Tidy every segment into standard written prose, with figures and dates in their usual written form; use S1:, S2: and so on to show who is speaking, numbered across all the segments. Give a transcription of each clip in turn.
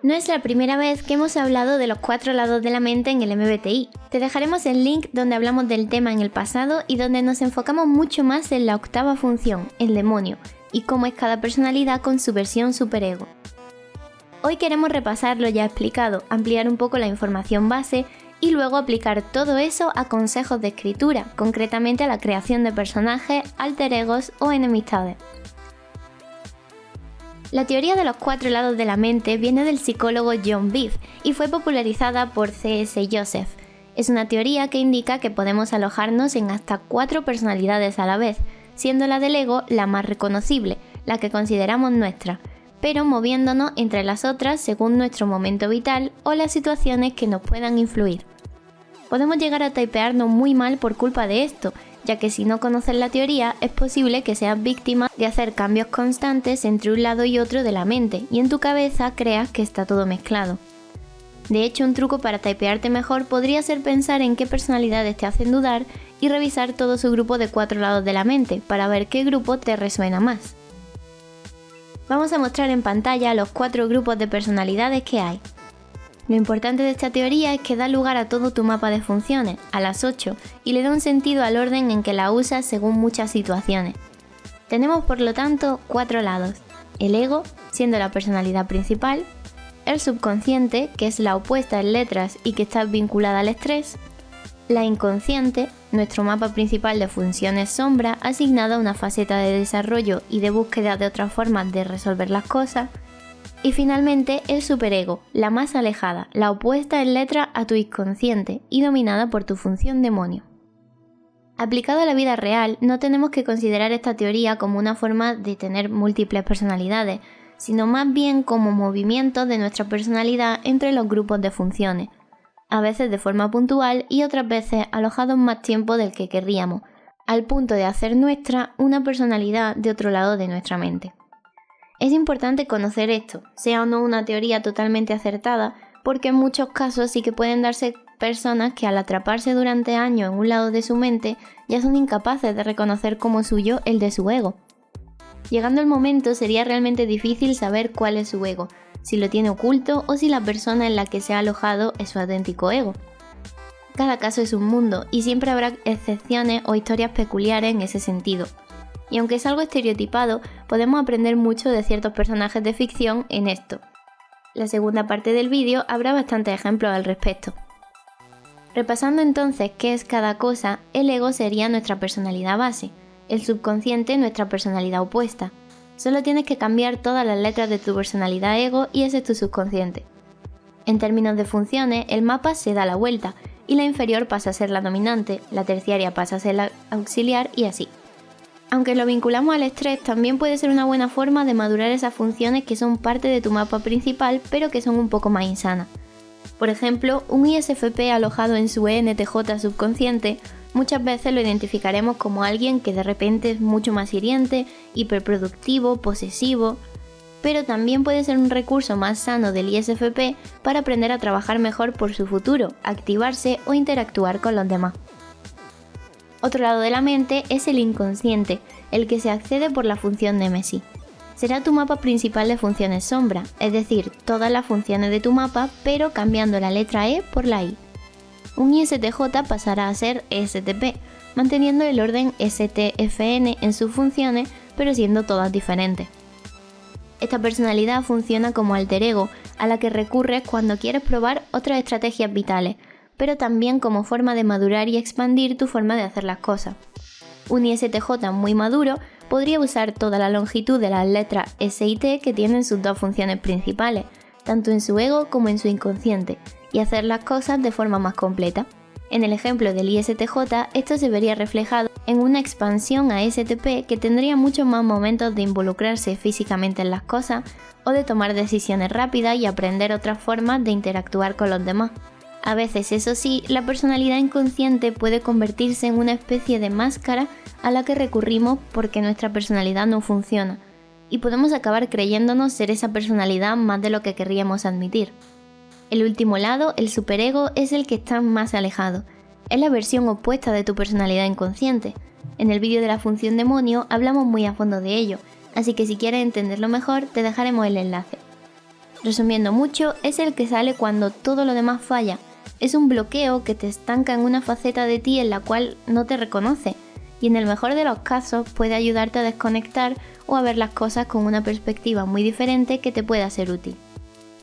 S1: No es la primera vez que hemos hablado de los 4 lados de la mente en el MBTI. Te dejaremos el link donde hablamos del tema en el pasado y donde nos enfocamos mucho más en la 8ª función, el demonio, y cómo es cada personalidad con su versión superego. Hoy queremos repasar lo ya explicado, ampliar un poco la información base y luego aplicar todo eso a consejos de escritura, concretamente a la creación de personajes, alter egos o enemistades. La teoría de los 4 lados de la mente viene del psicólogo John Beef y fue popularizada por C.S. Joseph. Es una teoría que indica que podemos alojarnos en hasta 4 personalidades a la vez, siendo la del ego la más reconocible, la que consideramos nuestra, pero moviéndonos entre las otras según nuestro momento vital o las situaciones que nos puedan influir. Podemos llegar a typearnos muy mal por culpa de esto, ya que si no conoces la teoría es posible que seas víctima de hacer cambios constantes entre un lado y otro de la mente y en tu cabeza creas que está todo mezclado. De hecho, un truco para typearte mejor podría ser pensar en qué personalidades te hacen dudar y revisar todo su grupo de 4 lados de la mente para ver qué grupo te resuena más. Vamos a mostrar en pantalla los 4 grupos de personalidades que hay. Lo importante de esta teoría es que da lugar a todo tu mapa de funciones, a las 8, y le da un sentido al orden en que la usas según muchas situaciones. Tenemos por lo tanto 4 lados: el ego, siendo la personalidad principal, el subconsciente, que es la opuesta en letras y que está vinculada al estrés, la inconsciente, nuestro mapa principal de funciones sombra, asignada a una faceta de desarrollo y de búsqueda de otras formas de resolver las cosas, y finalmente el superego, la más alejada, la opuesta en letra a tu inconsciente y dominada por tu función demonio. Aplicado a la vida real, no tenemos que considerar esta teoría como una forma de tener múltiples personalidades, sino más bien como movimientos de nuestra personalidad entre los grupos de funciones, a veces de forma puntual y otras veces alojados más tiempo del que querríamos, al punto de hacer nuestra una personalidad de otro lado de nuestra mente. Es importante conocer esto, sea o no una teoría totalmente acertada, porque en muchos casos sí que pueden darse personas que al atraparse durante años en un lado de su mente ya son incapaces de reconocer como suyo el de su ego. Llegando el momento sería realmente difícil saber cuál es su ego, si lo tiene oculto o si la persona en la que se ha alojado es su auténtico ego. Cada caso es un mundo y siempre habrá excepciones o historias peculiares en ese sentido. Y aunque es algo estereotipado, podemos aprender mucho de ciertos personajes de ficción en esto. La segunda parte del vídeo habrá bastantes ejemplos al respecto. Repasando entonces qué es cada cosa, el ego sería nuestra personalidad base, el subconsciente nuestra personalidad opuesta. Solo tienes que cambiar todas las letras de tu personalidad ego y ese es tu subconsciente. En términos de funciones, el mapa se da la vuelta y la inferior pasa a ser la dominante, la terciaria pasa a ser la auxiliar y así. Aunque lo vinculamos al estrés, también puede ser una buena forma de madurar esas funciones que son parte de tu mapa principal, pero que son un poco más insanas. Por ejemplo, un ISFP alojado en su ENTJ subconsciente, muchas veces lo identificaremos como alguien que de repente es mucho más hiriente, hiperproductivo, posesivo, pero también puede ser un recurso más sano del ISFP para aprender a trabajar mejor por su futuro, activarse o interactuar con los demás. Otro lado de la mente es el inconsciente, el que se accede por la función némesis. Será tu mapa principal de funciones sombra, es decir, todas las funciones de tu mapa, pero cambiando la letra E por la I. Un ISTJ pasará a ser ESTP, manteniendo el orden STFN en sus funciones, pero siendo todas diferentes. Esta personalidad funciona como alter ego, a la que recurres cuando quieres probar otras estrategias vitales, pero también como forma de madurar y expandir tu forma de hacer las cosas. Un ISTJ muy maduro podría usar toda la longitud de las letras S y T que tienen sus dos funciones principales, tanto en su ego como en su inconsciente, y hacer las cosas de forma más completa. En el ejemplo del ISTJ, esto se vería reflejado en una expansión a STP que tendría muchos más momentos de involucrarse físicamente en las cosas o de tomar decisiones rápidas y aprender otras formas de interactuar con los demás. A veces, eso sí, la personalidad inconsciente puede convertirse en una especie de máscara a la que recurrimos porque nuestra personalidad no funciona, y podemos acabar creyéndonos ser esa personalidad más de lo que querríamos admitir. El último lado, el superego, es el que está más alejado. Es la versión opuesta de tu personalidad inconsciente. En el vídeo de la función demonio hablamos muy a fondo de ello, así que si quieres entenderlo mejor te dejaremos el enlace. Resumiendo mucho, es el que sale cuando todo lo demás falla. Es un bloqueo que te estanca en una faceta de ti en la cual no te reconoce, y en el mejor de los casos puede ayudarte a desconectar o a ver las cosas con una perspectiva muy diferente que te pueda ser útil.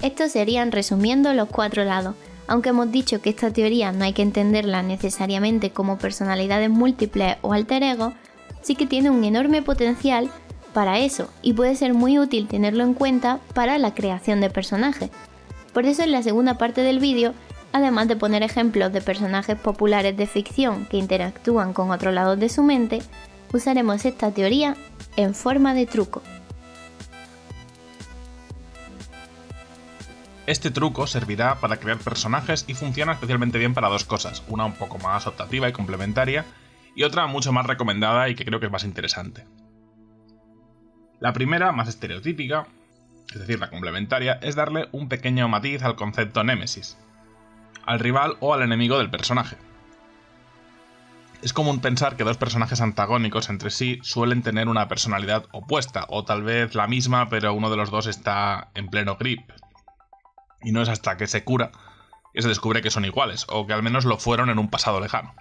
S1: Estos serían, resumiendo, los 4 lados. Aunque hemos dicho que esta teoría no hay que entenderla necesariamente como personalidades múltiples o alter ego, sí que tiene un enorme potencial para eso y puede ser muy útil tenerlo en cuenta para la creación de personajes. Por eso en la segunda parte del vídeo, además de poner ejemplos de personajes populares de ficción que interactúan con otros lados de su mente, usaremos esta teoría en forma de truco.
S2: Este truco servirá para crear personajes y funciona especialmente bien para 2 cosas, una un poco más optativa y complementaria, y otra mucho más recomendada y que creo que es más interesante. La primera, más estereotípica, es decir, la complementaria, es darle un pequeño matiz al concepto némesis, al rival o al enemigo del personaje. Es común pensar que 2 personajes antagónicos entre sí suelen tener una personalidad opuesta, o tal vez la misma, pero uno de los dos está en pleno grip. Y no es hasta que se cura que se descubre que son iguales, o que al menos lo fueron en un pasado lejano.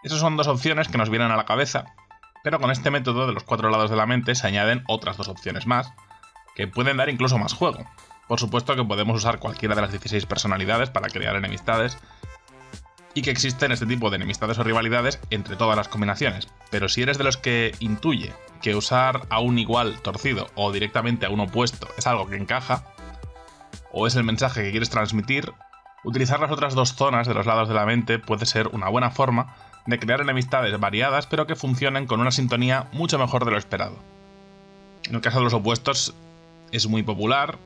S2: Esas son 2 opciones que nos vienen a la cabeza, pero con este método de los 4 lados de la mente se añaden otras 2 opciones más, que pueden dar incluso más juego. Por supuesto que podemos usar cualquiera de las 16 personalidades para crear enemistades, y que existen este tipo de enemistades o rivalidades entre todas las combinaciones, pero si eres de los que intuye que usar a un igual torcido o directamente a un opuesto es algo que encaja, o es el mensaje que quieres transmitir, utilizar las otras 2 zonas de los lados de la mente puede ser una buena forma de crear enemistades variadas pero que funcionen con una sintonía mucho mejor de lo esperado. En el caso de los opuestos es muy popular,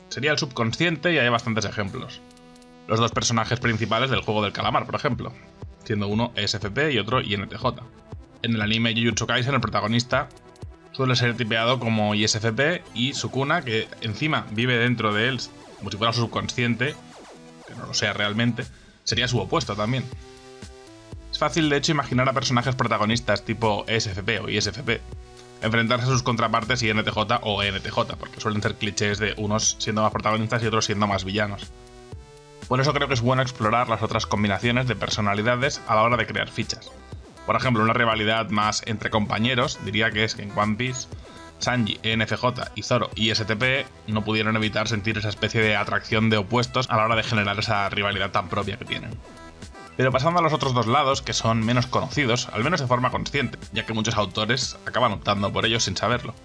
S2: sería el subconsciente y hay bastantes ejemplos. Los 2 personajes principales del juego del calamar, por ejemplo, siendo uno ESFP y otro INTJ. En el anime Jujutsu Kaisen el protagonista suele ser tipeado como ISFP y Sukuna, que encima vive dentro de él como si fuera su subconsciente, que no lo sea realmente, sería su opuesto también. Es fácil de hecho imaginar a personajes protagonistas tipo ESFP o ISFP enfrentarse a sus contrapartes INTJ o ENTJ, porque suelen ser clichés de unos siendo más protagonistas y otros siendo más villanos. Por eso creo que es bueno explorar las otras combinaciones de personalidades a la hora de crear fichas. Por ejemplo, una rivalidad más entre compañeros diría que es que en One Piece Sanji, ENFJ y Zoro, ISTP, no pudieron evitar sentir esa especie de atracción de opuestos a la hora de generar esa rivalidad tan propia que tienen. Pero pasando a los otros 2 lados, que son menos conocidos, al menos de forma consciente, ya que muchos autores acaban optando por ellos sin saberlo.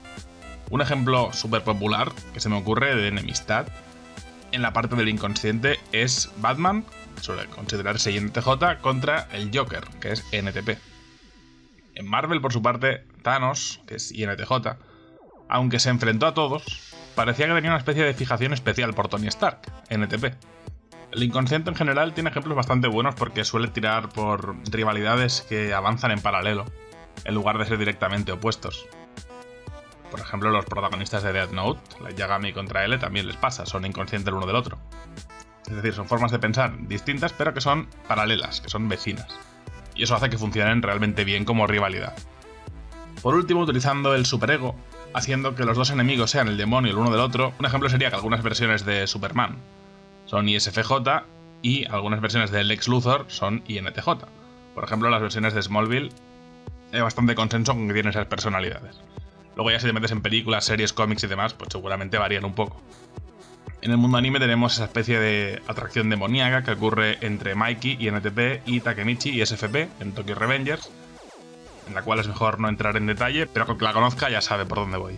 S2: Un ejemplo súper popular que se me ocurre de enemistad en la parte del inconsciente es Batman, que suele considerarse INTJ, contra el Joker, que es ENTP. En Marvel, por su parte, Thanos, que es INTJ, aunque se enfrentó a todos, parecía que tenía una especie de fijación especial por Tony Stark, NTP. El inconsciente en general tiene ejemplos bastante buenos porque suele tirar por rivalidades que avanzan en paralelo, en lugar de ser directamente opuestos. Por ejemplo, los protagonistas de Death Note, Light Yagami contra L, también les pasa, son inconscientes el uno del otro. Es decir, son formas de pensar distintas pero que son paralelas, que son vecinas. Y eso hace que funcionen realmente bien como rivalidad. Por último, utilizando el superego, haciendo que los 2 enemigos sean el demonio el uno del otro, un ejemplo sería que algunas versiones de Superman son ISFJ y algunas versiones de Lex Luthor son INTJ. Por ejemplo, las versiones de Smallville hay bastante consenso con que tienen esas personalidades. Luego ya si te metes en películas, series, cómics y demás, pues seguramente varían un poco. En el mundo anime tenemos esa especie de atracción demoníaca que ocurre entre Mikey, INTP, y Takemichi, ISFP, en Tokyo Revengers, en la cual es mejor no entrar en detalle, pero con que la conozca ya sabe por dónde voy.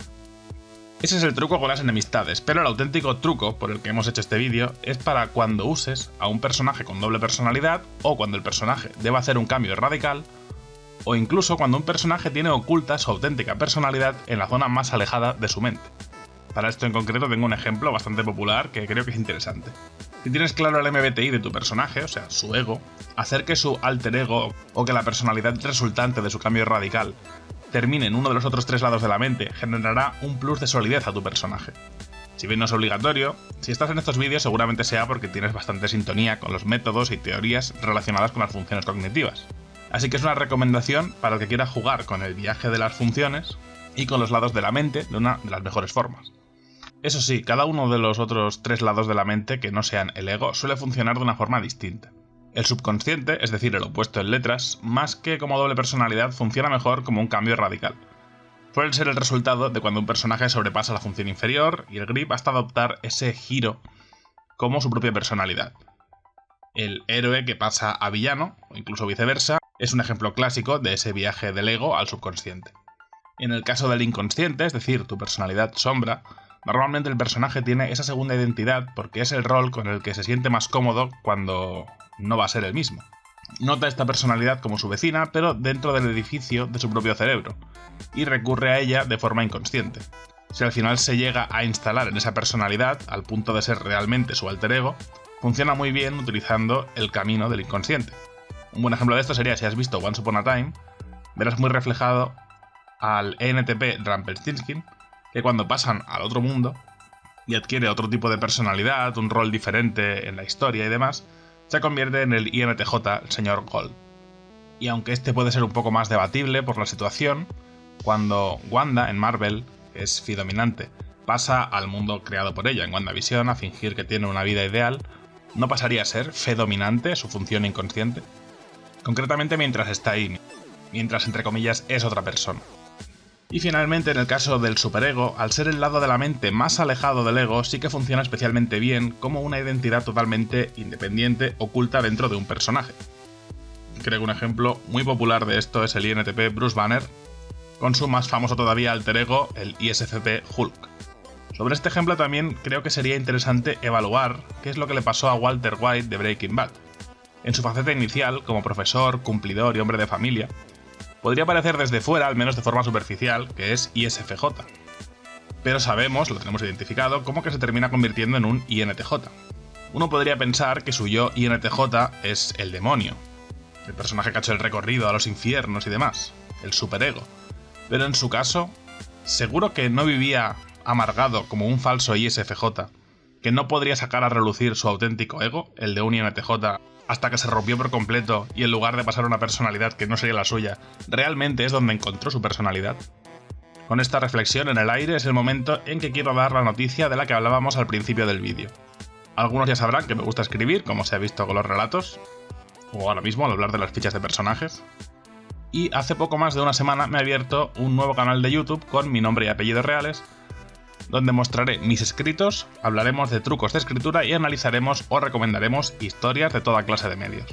S2: Ese es el truco con las enemistades, pero el auténtico truco por el que hemos hecho este vídeo es para cuando uses a un personaje con doble personalidad, o cuando el personaje deba hacer un cambio radical, o incluso cuando un personaje tiene oculta su auténtica personalidad en la zona más alejada de su mente. Para esto en concreto tengo un ejemplo bastante popular que creo que es interesante. Si tienes claro el MBTI de tu personaje, o sea, su ego, hacer que su alter ego o que la personalidad resultante de su cambio radical termine en uno de los otros 3 lados de la mente generará un plus de solidez a tu personaje. Si bien no es obligatorio, si estás en estos vídeos seguramente sea porque tienes bastante sintonía con los métodos y teorías relacionadas con las funciones cognitivas. Así que es una recomendación para el que quiera jugar con el viaje de las funciones y con los lados de la mente de una de las mejores formas. Eso sí, cada uno de los otros 3 lados de la mente que no sean el ego suele funcionar de una forma distinta. El subconsciente, es decir, el opuesto en letras, más que como doble personalidad, funciona mejor como un cambio radical. Suele ser el resultado de cuando un personaje sobrepasa la función inferior y el grip hasta adoptar ese giro como su propia personalidad. El héroe que pasa a villano, o incluso viceversa, es un ejemplo clásico de ese viaje del ego al subconsciente. En el caso del inconsciente, es decir, tu personalidad sombra, normalmente el personaje tiene esa segunda identidad porque es el rol con el que se siente más cómodo cuando no va a ser el mismo. Nota esta personalidad como su vecina, pero dentro del edificio de su propio cerebro, y recurre a ella de forma inconsciente. Si al final se llega a instalar en esa personalidad, al punto de ser realmente su alter ego, funciona muy bien utilizando el camino del inconsciente. Un buen ejemplo de esto sería si has visto Once Upon a Time, verás muy reflejado al ENTP Rumpelstiltskin, que cuando pasan al otro mundo y adquiere otro tipo de personalidad, un rol diferente en la historia y demás, se convierte en el INTJ, el señor Gold. Y aunque este puede ser un poco más debatible por la situación, cuando Wanda en Marvel, que es Phi dominante, pasa al mundo creado por ella en WandaVision a fingir que tiene una vida ideal, ¿no pasaría a ser Fe dominante su función inconsciente? Concretamente mientras está ahí, mientras entre comillas es otra persona. Y finalmente, en el caso del superego, al ser el lado de la mente más alejado del ego, sí que funciona especialmente bien como una identidad totalmente independiente oculta dentro de un personaje. Creo que un ejemplo muy popular de esto es el INTP Bruce Banner, con su más famoso todavía alter ego, el ISFP Hulk. Sobre este ejemplo también creo que sería interesante evaluar qué es lo que le pasó a Walter White de Breaking Bad. En su faceta inicial, como profesor, cumplidor y hombre de familia, podría parecer desde fuera, al menos de forma superficial, que es ISFJ. Pero sabemos, lo tenemos identificado, como que se termina convirtiendo en un INTJ. Uno podría pensar que su yo INTJ es el demonio, el personaje que ha hecho el recorrido a los infiernos y demás, el superego. Pero en su caso, seguro que no vivía amargado como un falso ISFJ, que no podría sacar a relucir su auténtico ego, el de un INTJ, hasta que se rompió por completo y en lugar de pasar a una personalidad que no sería la suya, realmente es donde encontró su personalidad. Con esta reflexión en el aire es el momento en que quiero dar la noticia de la que hablábamos al principio del vídeo. Algunos ya sabrán que me gusta escribir, como se ha visto con los relatos, o ahora mismo al hablar de las fichas de personajes. Y hace poco más de una semana me he abierto un nuevo canal de YouTube con mi nombre y apellidos reales, donde mostraré mis escritos, hablaremos de trucos de escritura y analizaremos o recomendaremos historias de toda clase de medios.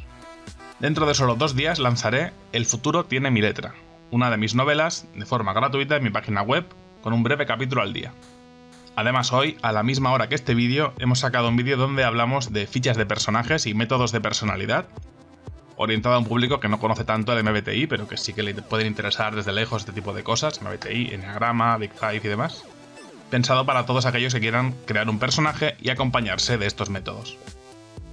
S2: Dentro de solo 2 días lanzaré El futuro tiene mi letra, una de mis novelas de forma gratuita en mi página web, con un breve capítulo al día. Además hoy, a la misma hora que este vídeo, hemos sacado un vídeo donde hablamos de fichas de personajes y métodos de personalidad, orientado a un público que no conoce tanto el MBTI, pero que sí que le pueden interesar desde lejos este tipo de cosas, MBTI, Enneagrama, Big Five y demás. Pensado para todos aquellos que quieran crear un personaje y acompañarse de estos métodos.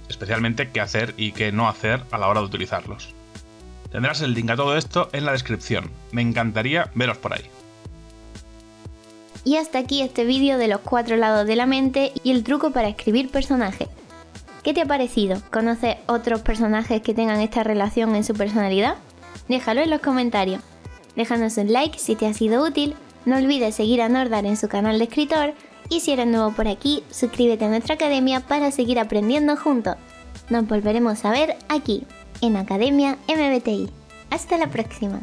S2: Especialmente qué hacer y qué no hacer a la hora de utilizarlos. Tendrás el link a todo esto en la descripción. Me encantaría veros por ahí.
S1: Y hasta aquí este vídeo de los 4 lados de la mente y el truco para escribir personajes. ¿Qué te ha parecido? ¿Conoces otros personajes que tengan esta relación en su personalidad? Déjalo en los comentarios. Déjanos un like si te ha sido útil. No olvides seguir a Nordar en su canal de escritor y si eres nuevo por aquí, suscríbete a nuestra academia para seguir aprendiendo juntos. Nos volveremos a ver aquí, en Academia MBTI. Hasta la próxima.